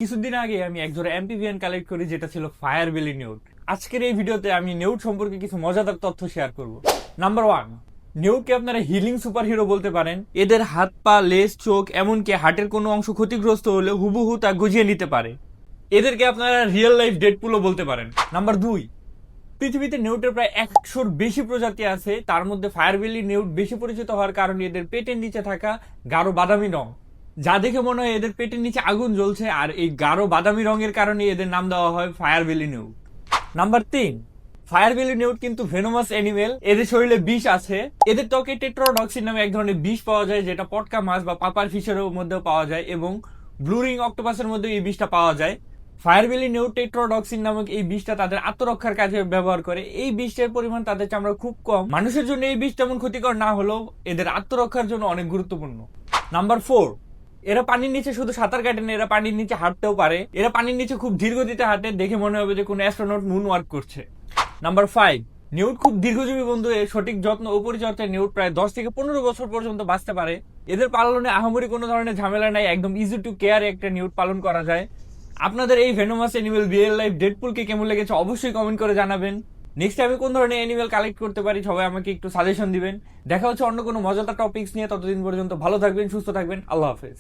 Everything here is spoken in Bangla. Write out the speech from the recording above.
কিছুদিন আগে আমি এক জোড়া এমপিভিএন কালেক্ট করি, যেটা ছিল ফায়ার বেলি নিউট। আজকের এই ভিডিওতে আমি নিউট সম্পর্কে কিছু মজাদার তথ্য শেয়ার করব। নাম্বার 1, নিউটকে আপনারা হিলিং সুপার হিরো বলতে পারেন। এদের হাত পা, লেজ, চোখ, এমনকি হার্টের কোনো অংশ ক্ষতিগ্রস্ত হলে হুবহু তা গজিয়ে নিতে পারে। এদেরকে আপনারা রিয়েল লাইফ ডেডপুলও বলতে পারেন। নাম্বার 2, পৃথিবীতে নিউটের প্রায় 100-র বেশি প্রজাতি আছে। তার মধ্যে ফায়ার বেলি নিউট বেশি পরিচিত হওয়ার কারণে এদের পেটের নিচে থাকা গাঢ় বাদামি রং, যা দেখে মনে হয় এদের পেটের নিচে আগুন জ্বলছে, আর এই গাঢ় বাদামি রঙের কারণে এদের নাম দেওয়া হয় ফায়ার বেলি নিউট। নাম্বার 3, ফায়ার বেলি নিউট কিন্তু ভেনোমাস অ্যানিমেল। এদের শরীরে বিষ আছে। এদের ত্বকে টেট্রাডক্সিন নামে এক ধরনের বিষ পাওয়া যায়, যেটা পটকা মাছ বা পাপার ফিশের মধ্যেও পাওয়া যায়, এবং ব্লু রিং অক্টোপাসের মধ্যে এই বিষটা পাওয়া যায়। ফায়ার বেলি নিউট টেট্রাডক্সিন নামক এই বিষটা তাদের আত্মরক্ষার কাজে ব্যবহার করে। এই বিষের পরিমাণ তাদের চামড়া খুব কম। মানুষের জন্য এই বিষ তেমন ক্ষতিকর না হলেও এদের আত্মরক্ষার জন্য অনেক গুরুত্বপূর্ণ। নাম্বার 4, এরা পানির নিচে শুধু সাঁতার কাটে না, এরা পানির নিচে হাঁটতেও পারে। এরা পানির নিচে খুব ধীর গতিতে হাঁটে, দেখে মনে হবে যে কোনো অ্যাস্ট্রোনট মুন ওয়ার্ক করছে। নাম্বার 5, নিউট খুব দীর্ঘজীবী বন্ধু। এর সঠিক যত্ন ও পরিচর্যায় নিউট প্রায় 10 থেকে 15 বছর পর্যন্ত বাঁচতে পারে। এদের পালনে আহামরি কোনো ধরনের ঝামেলা নাই, একদম ইজি টু কেয়ার একটা নিউট পালন করা যায়। আপনাদের এই ভেনোমাস অ্যানিমেল রিয়েল লাইফ ডেডপুলকে কেমন লেগেছে অবশ্যই কমেন্ট করে জানাবেন। নেক্সট আমি কোন ধরনের অ্যানিমেল কালেক্ট করতে পারি সবাই আমাকে একটু সাজেশন দিবেন। দেখা হচ্ছে অন্য কোনো মজাদার টপিকস নিয়ে। ততদিন পর্যন্ত ভালো থাকবেন, সুস্থ থাকবেন। আল্লাহ হাফেজ।